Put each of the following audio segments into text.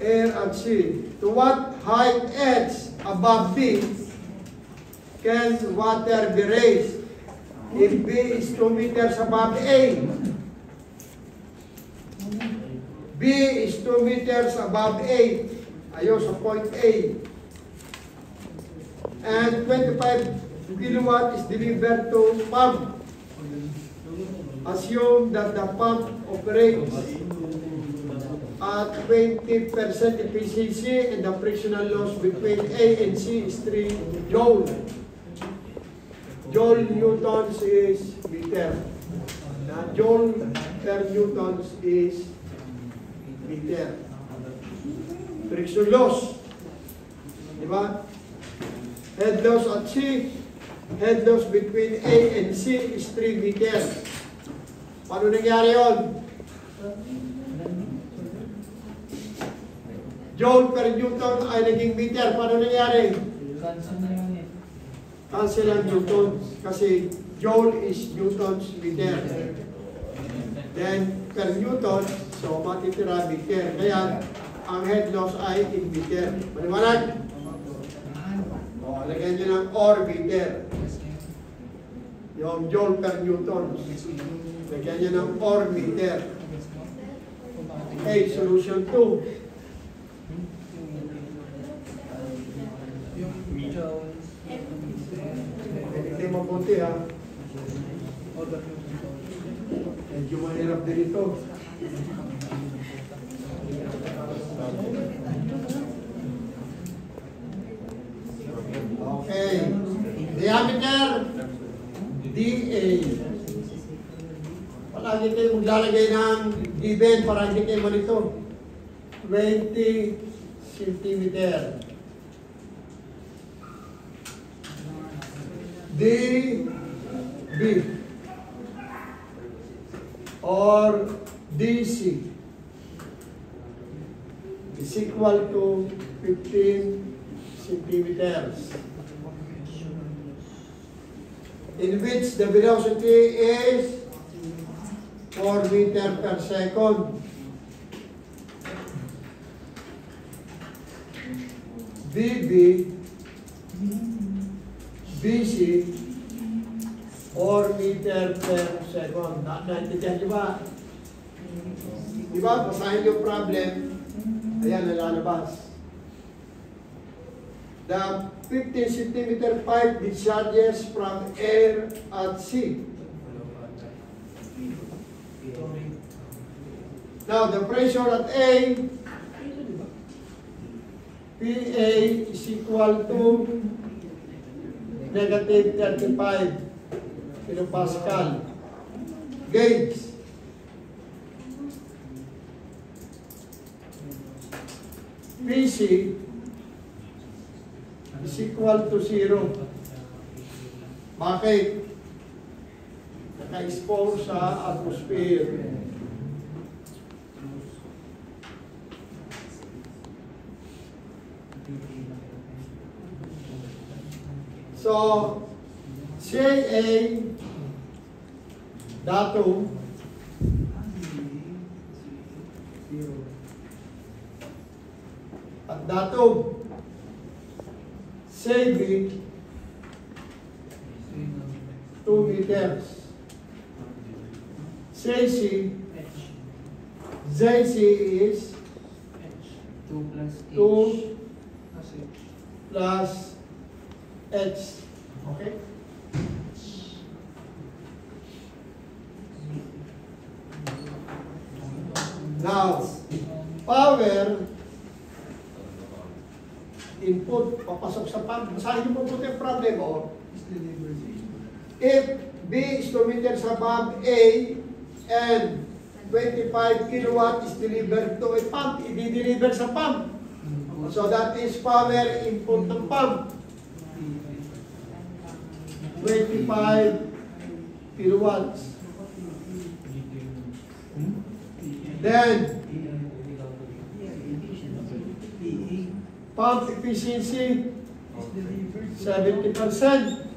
air at sea. To what height H above B can water be raised? If B is 2 meters above A, B is 2 meters above A, ayaw sa point A, and 25 kilowatt is delivered to pump. Assume that the pump operates at 20% efficiency and the frictional loss between A and C is 3 joule. Joule newtons is meter. Joule per newtons is meter. Friction loss. Diba? Head loss at C. Head loss between A and C is 3 meter. Paano nangyari yun? Joule per newton ay naging meter. Paano nangyari? Cancel ang newtons kasi joule is newtons meter. Then per newton, so matitira meter. Kaya ang head loss ay in meter. Maliwanag? O, lagyan nyo ng or meter. Yung joule per newton. Lagyan nyo ng or meter. Okay, solution 2. Hindi mabuti ha. Medyo mahirap din ito. Okay. Diameter DA. Palagi kayo maglalagay ng given para hindi kayo malito. 20 centimeter. DB or DC is equal to 15 centimeters, in which the velocity is 4 meters per second. BB, BC, 4 meter per second. Naintindihan nyo ba? Di ba? Basahin yung problem. Ayan, nalalabas. The 15 centimeter pipe discharges from air at sea. Now, the pressure at A, PA is equal to negative 35 kilopascal. Gauge. PC is equal to 0. Bakit? Naka-expose sa atmosphere. So, CA datum at datum CB 2 meters, CC JC is 2 plus H. Okay? Now, power input, papasok sa pump. Basahin niyo po yung problem o. If B is 2 meters above A and 25 kilowatt is delivered to a pump, i-deliver sa pump. So that is power input ng pump. 25 kilowatts. Then, pump efficiency 70%.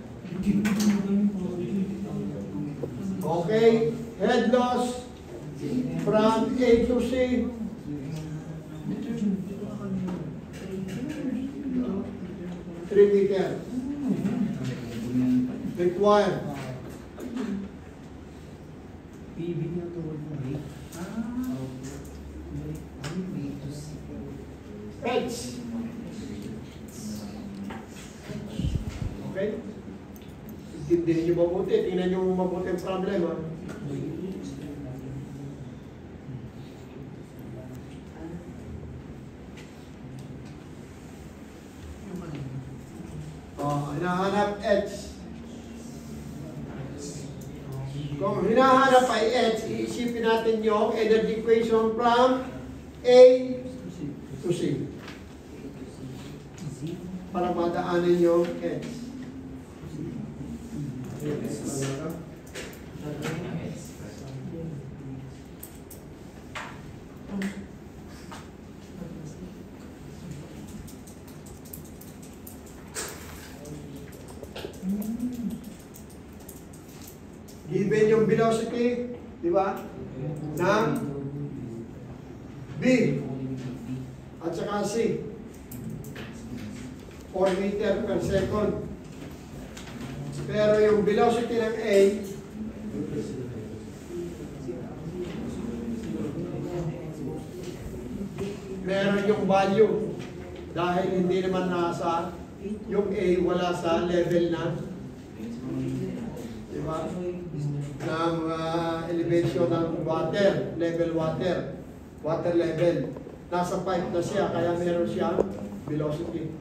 Okay, head loss from A to C 3 meter. Required. Edge. Okay? Intindihin nyo mabuti. Tingnan nyo mabuti ang problema. Hinahanap edge. Kung hinahanap ay edge, iisipin natin yung energy equation from A to C. Para madaanan yung edge. Given yung velocity, di ba? Ng B at saka C. 4 meter per second. Pero yung velocity ng A, meron yung value. Dahil hindi naman nasa, yung A wala sa level na, di ba? Ng elevation ng water, level water level. Nasa pipe na siya, kaya meron siyang velocity.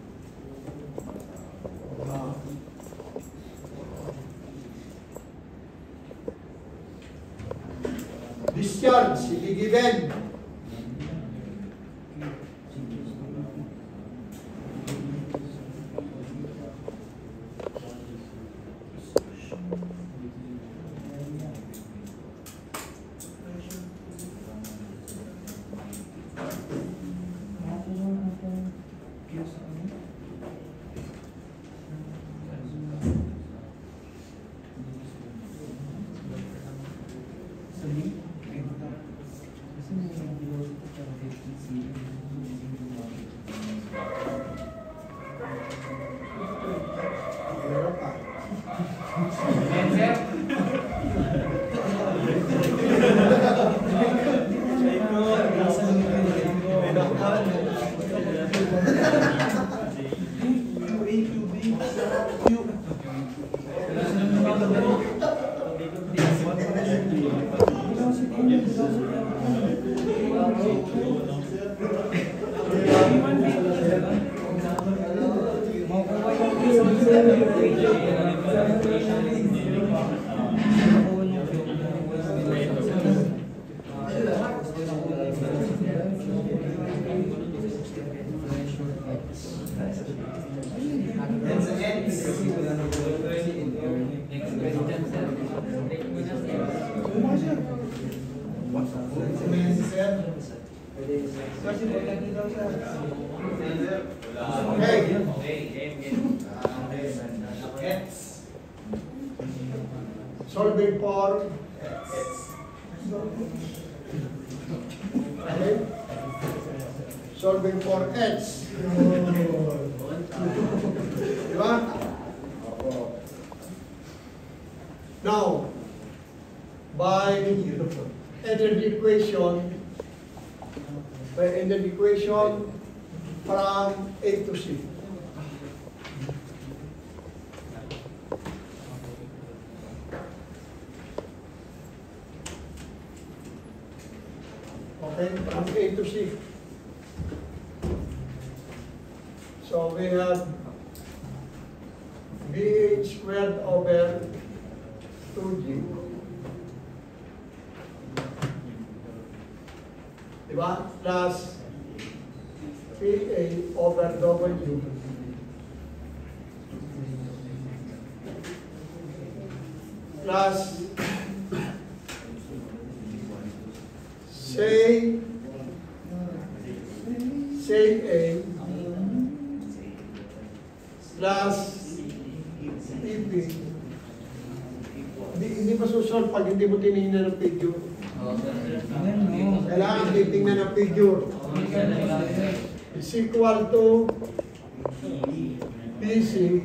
Discharge, given. Solving for solving for H. Diba? Now, by energy equation from A to C. Okay, from A to C. So we have BH squared over 2G. Diba? Plus PA over W. Plus say A plus EP. Hindi masusolve pag hindi mo tinignan ng figure. Kailangan titignan ng figure. Is equal to P PC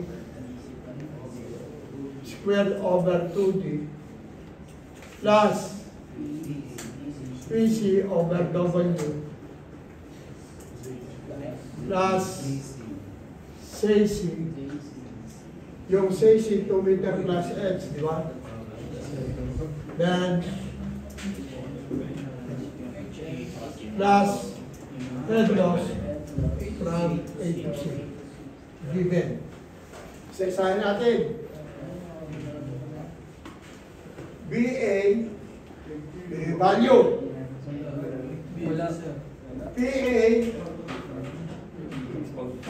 squared over 2D plus PC over W plus CC. Yung CC 2 meter plus H, di ba? Then plus head loss from A to C. Given. Isa-isahin natin. BA, value. PA,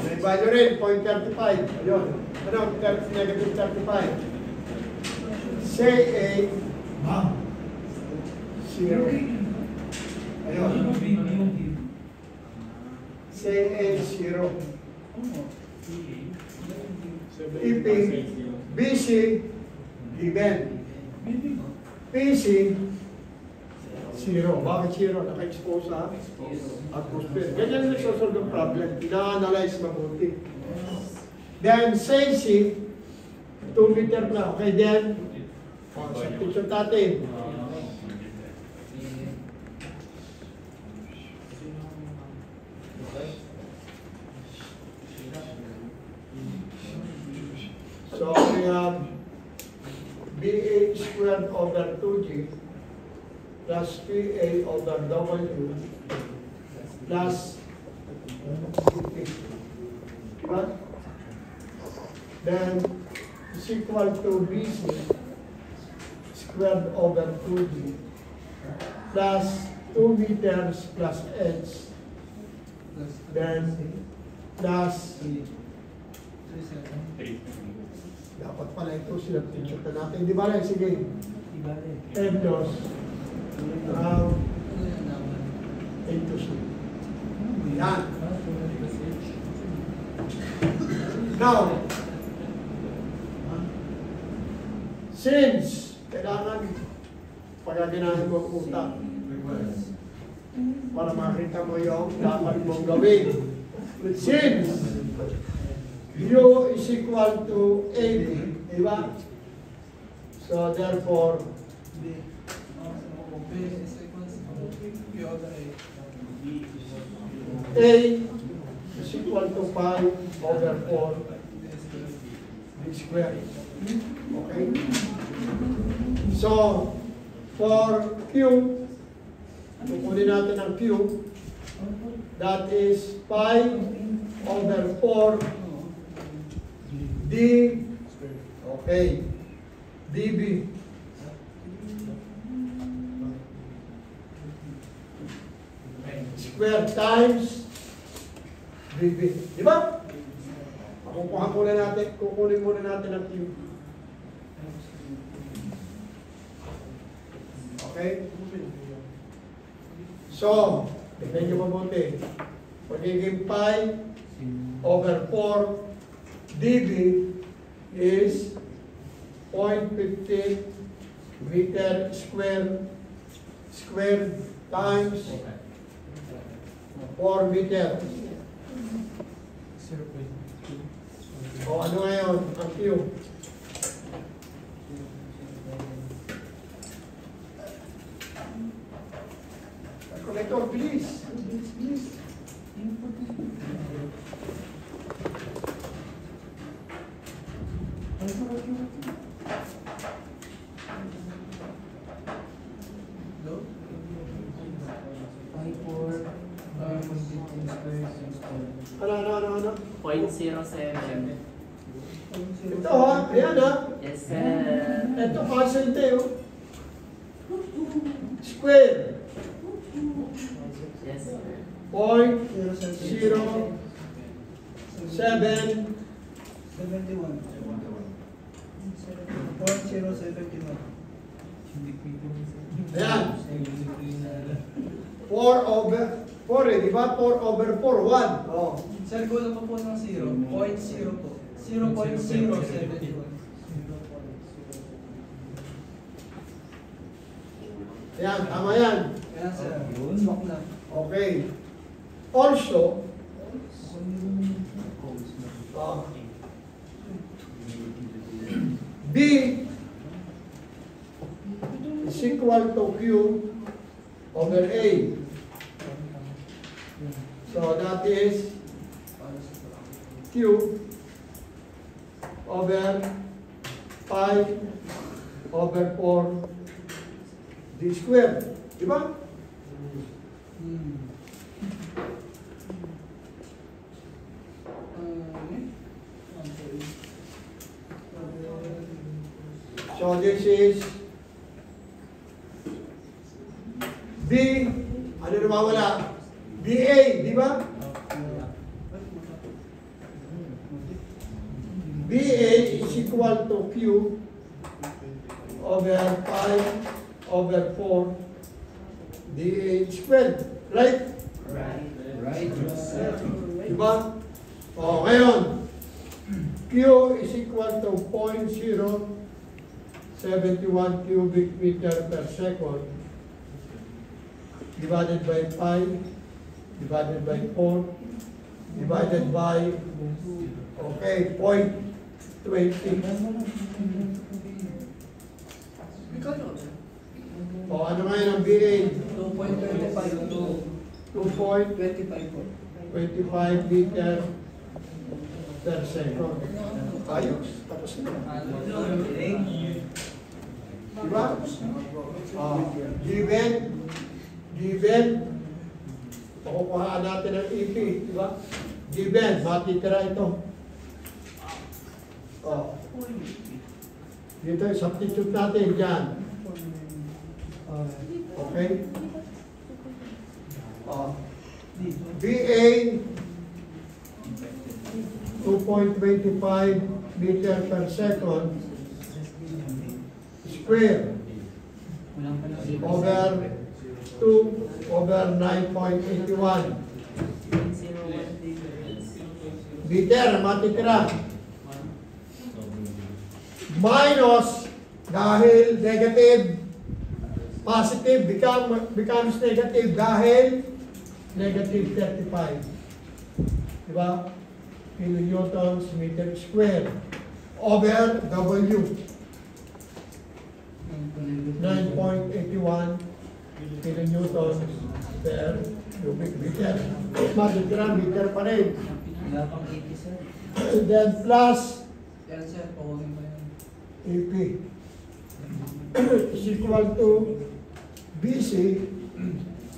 may value rin, 0.35. Ayun. Ano, negative 35. CA, 0. Ayun. CA, 0. EP, BC, given. PC, 0. Bakit 0? Naka-expose sa atmosphere. Ganyan yung nagsosolve ng problem. Ina-analyze mabuti. Then, CC, 2 meter na. Okay, then, substitution natin. So, we have BA squared over 2G plus PA over W plus BP. Diba? Then, is equal to BC squared over 2G plus 2 meters plus H. Then, plus dapat pala ito sila picture na natin. Di ba lang? Sige. M-dos from A to C. Yan. Now, since kailangan pagaganahin mo ang utak para makita mo yung dapat mong gawin. Since U is equal to AB, di ba? So therefore, A is equal to 5 over 4 B squared. Okay? So, for Q, kukunin natin ang Q, that is 5 over 4 D, okay, DB. Square times BB. Di ba? Kukunin muna natin ang Q. Okay? So, tignan nyo mabuti. Magiging 5 over 4 dB is 0.15 meter squared times 4 meter. O ano ngayon? Ang Q. Calculator, please. Please. Ano? 0.07. Ito ha, ayan ha. Yes, sir. Ito cancel tayo. Square. Yes, sir. 0.07. Ayan. 4 over 4 eh, di ba? 4 over 4, 1. Oh. Sir, gulo pa po ng 0. 0.0 po. 0.071. Ayan, tama yan. Ayan, sir. Swak na. Okay. Also, B is equal to Q over A. So that is Q over 5 over 4 D squared. Diba? So this is B, ano na mawala? BA, di ba? BA is equal to Q over 5 over 4 DA squared. Right? Right. Diba? O, ngayon, Q is equal to 0.071 cubic meter per second divided by 5 divided by 4 divided by, okay, 0.20. O, ano ngayon ang BA? 2.25 to 2.25 25 po. meter per second. Ayos, tapos na. Diba? Given, pakukuhaan natin ang EP, diba? Given, matitira ito. Dito, substitute natin dyan. Okay? BA 2.25 meter per second square over 2 over 9.81 meter matitira minus dahil negative positive becomes negative dahil negative 35. Diba? Kilonewtons meter square over W. 9.81 kilonewtons per cubic meter. Matitira meter pa rin. Wala pang 80 sir. And then plus Yan sir, pawagin pa yan. AP is equal to BC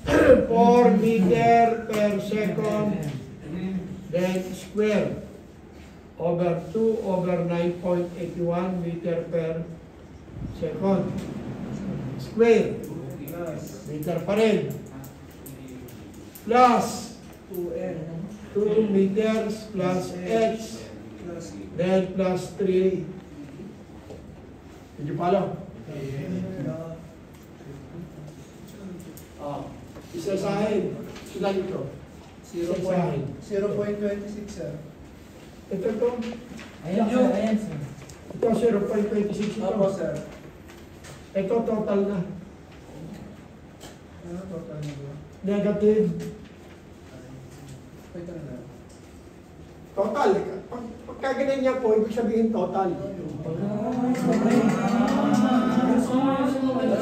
4 meter per second then square over 2 over 9.81 meter per second square meter pa rin plus 2 meters plus H then plus 3 hindi pa lang isasahin sila ito 0.26 sir. ito to Ayan sir, ayan sir. ito 0.26 ito Opo sir. ito total na Ano total na ba? negative Wait na. total pagka ganyan niya po ibig sabihin total Ano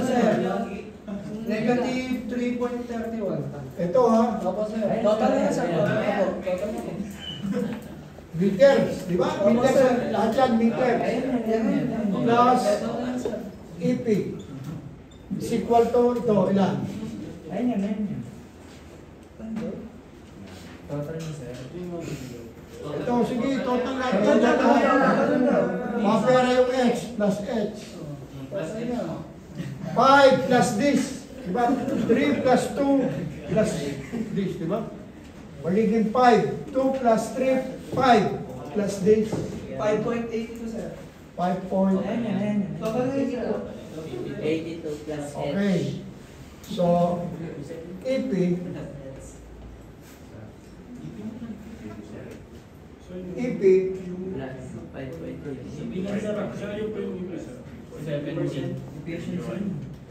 sir? Negative 3.31. ito ha Opo sir. Total na yan sir. Opo, total na yan. meters di ba Opo, meters sir. lahat yan meters plus EP is equal to ito ilan Ayan yan. Total niya sir. ito sige total natin mapera yung X plus H 5 plus this diba 3 plus 2 plus this diba magiging 5 2 plus 3 5 plus this 5.82 sir. 5 point Total na yan sir. 82 plus H. okay so EP EP Plus 5.2. Bilang sarap, siya yung po yung English. 17.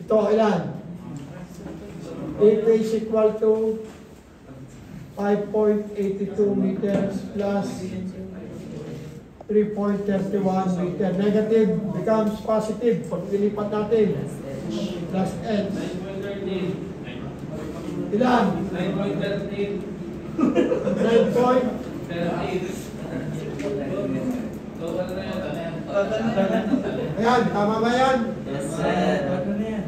ito ilan EP is equal to 5.82 meters plus 3.31 meter. Negative becomes positive pag nilipat natin. Plus Plus H. N. 9.13. Ilan? 9.13. 9 point. 13. Total na yun. Ayan, tama ba yan? Yes, sir. Ano na yan?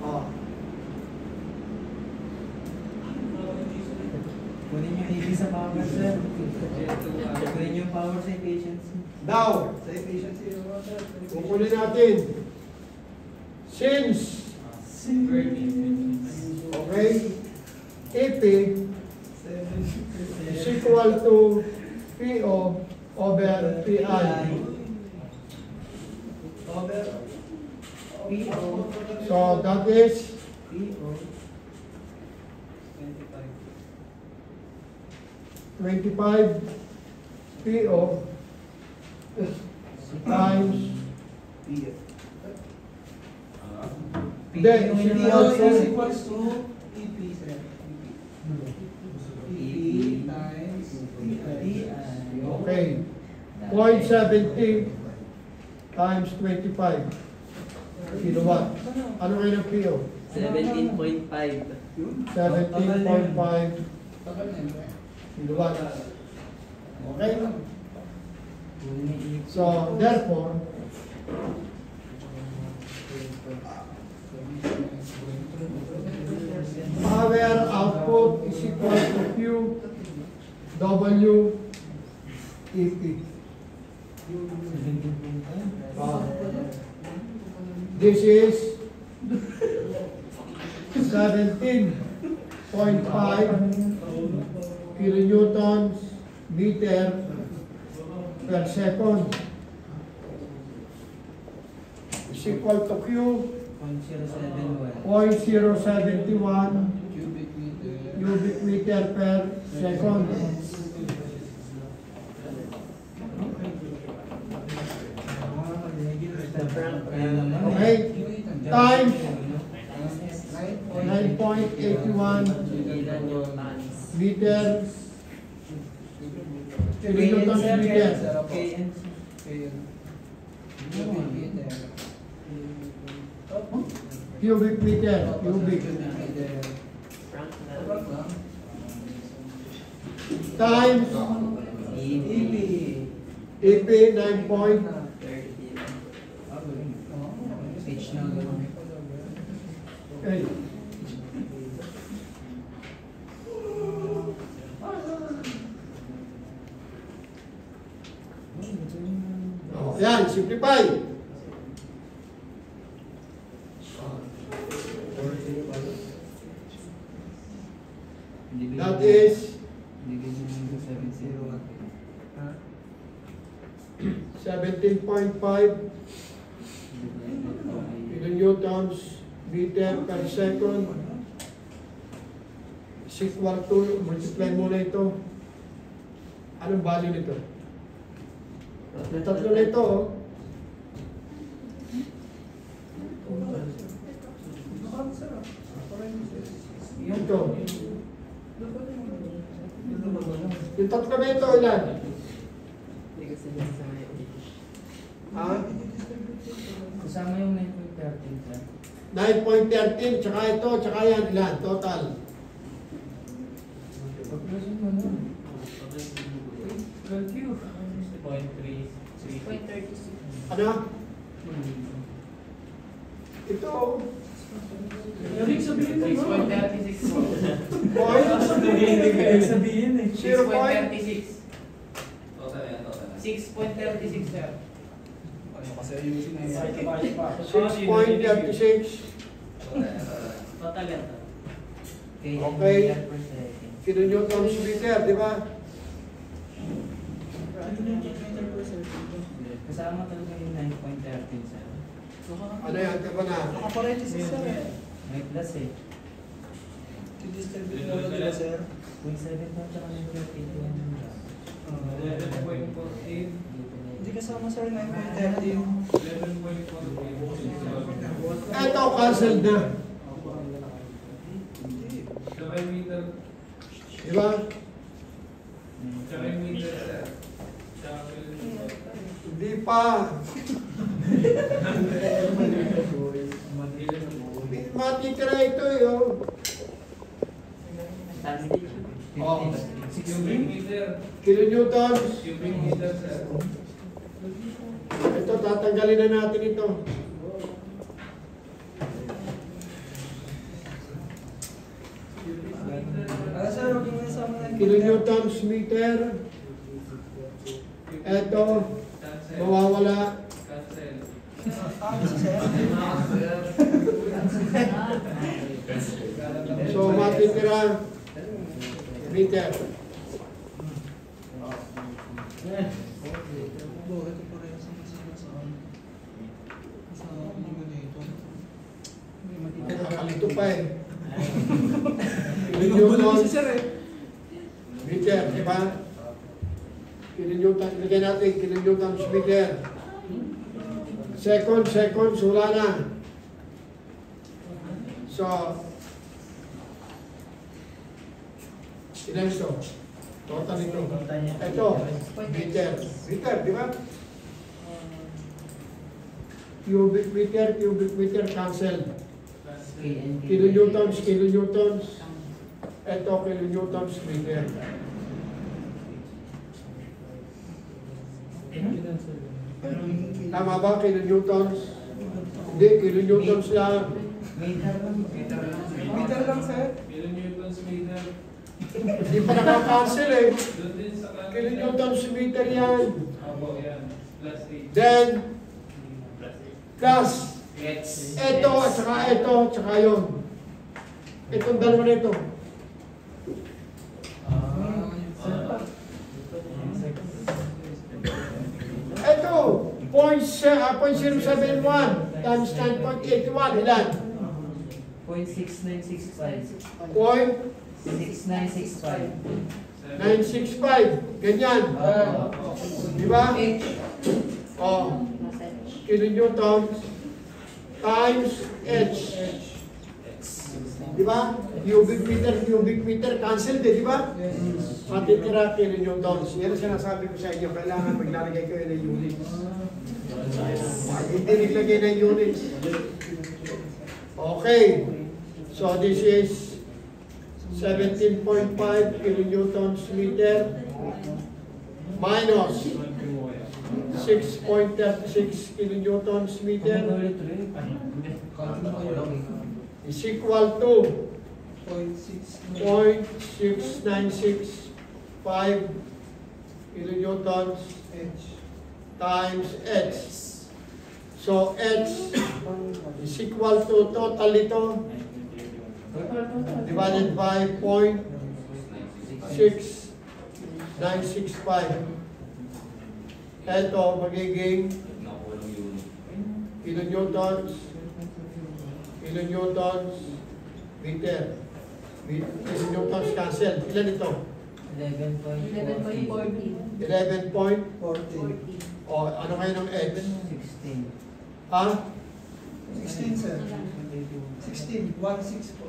Oh. Kunin yung AB sa power, sir. Kunin yung power sa efficiency. Now, Sa efficiency, sir. kukunin natin. Since, okay, AP is equal to PO over PI. Over PO. So that is PO. 25 PO times PO. Hindi, PO also- is equals to EP, sir. EP times PI. okay, 0.70 times 25 kilowatt. Ano kayo ng PO? 17.5. 17.5 kilowatt. Okay? So, therefore, power output is equal to Q W EP. This is 17.5 kilonewtons meter per second is equal to Q 0.071 cubic meter per second. Okay? Times 9.81 meter kilonewtons meter. Cubic meter, cubic. Times EP 9 point. Okay. Oh, yan, simplify. That is 17.5 kilonewtons meter per second is equal to, multiply muna ito. Anong value nito? Yung tatlo na ito, oh. Ito. Yung tatlo na ito, ilan? Hindi kasi nasama yung Ha? Kasama yung 9.13, sir. 9.13, tsaka ito, tsaka yan, ilan? Total. Pagplasin mo na. 12Q. 6.36. Ano? Ito. Ibig sabihin mo. 6.36. Point. Sabihin eh. 0 point. 6.36. 6.36, sir. Ano kasi ayusin na yun? 6.36 Total yan. Okay. kilonewtons meter, di ba? Kasama talaga yung 9.13, sir. Ano yan? Ito ba na? Naka-parenthesis, sir. May plus eh. Distribute mo na, sir. 0.7 pa tsaka 9.81. 11.48. Hindi kasama, sir, 9.13. 11.48. Ito, cancel na. Tsaka yung meter. Di ba? Tsaka yung meter, sir. Tsaka yung pa. Matitira ito eh. Oh. Oh. Cubic meter. Kilonewtons. Cubic meter, sir. Ito, tatanggalin na natin ito. Sir, huwag yung nasama na. Kilonewtons meter. Ito, Cancel. mawawala. Cancel. Sir. So, matitira meter. Ito pa rin sa emulator. Nakakalito pa eh. Gulo si sir eh. Meter, di ba? Kilonewtons, lagyan natin, kilonewtons meter. Seconds, wala na. So, ilan ito? Total ito. Ito, meter. Meter, di ba? Cubic meter, cancel. Kilonewtons. Ito, kilonewtons meter. Tama ba, kilonewtons? Hindi, kilonewtons lang. Meter lang, sir. Kilonewtons meter. Hindi pa nakakancel eh. Doon din sa kanila. Kilonewtons meter yan. Opo, yan. Plus 8. Then, plus, Gets. ito, at saka yun. Itong dalawa na ito. Ito, 0.071 times 9.81, ilan? 0.6965. Point 6965. 965, ganyan. Di ba? Oh, kilonewtons times H. Di ba? Cubic meter, cancel din, di ba? Matitira kilonewtons. Yan ang sinasabi ko sa inyo, kailangan maglalagay kayo ng units. Hindi naglagay ng units. Okay. So this is 17.5 kilonewtons meter minus 6.36 kilonewtons meter is equal to 0.6965 kilonewtons times H. So H is equal to total ito divided by 0.6965. Ito magiging kilonewtons meter. Kilonewtons cancel. Ilan ito? 11.14. 11 point. 40. O, ano kayo ng X? 16. Ha? 16, sir. 16. 1.6 po.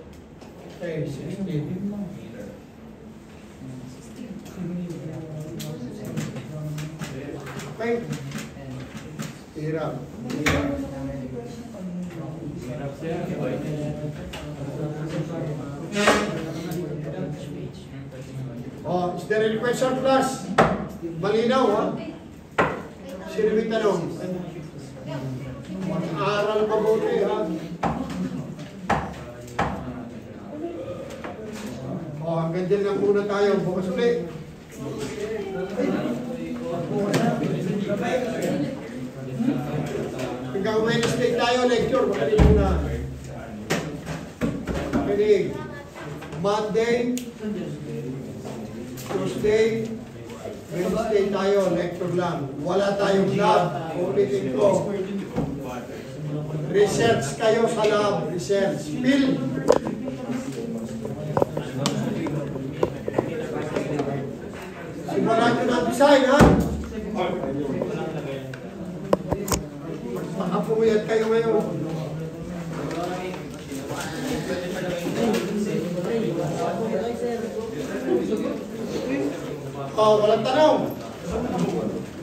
Okay, 16. Okay. Hirap. Oh, is there any question, class? Malinaw, ha? Sino may tanong? Mag-aaral mabuti, ha? Oh, hanggang dyan lang muna tayo. Bukas ulit. Hanggang Wednesday tayo, lecture. Makinig muna. Makinig. Monday, Tuesday, Wednesday tayo, lecture lang. Wala tayong lab. Ulitin ko. Research kayo sa lab. Research. Field. Simulan nyo ng design, ha? Makapumuyat kayo ngayon. Oh, walang tanong.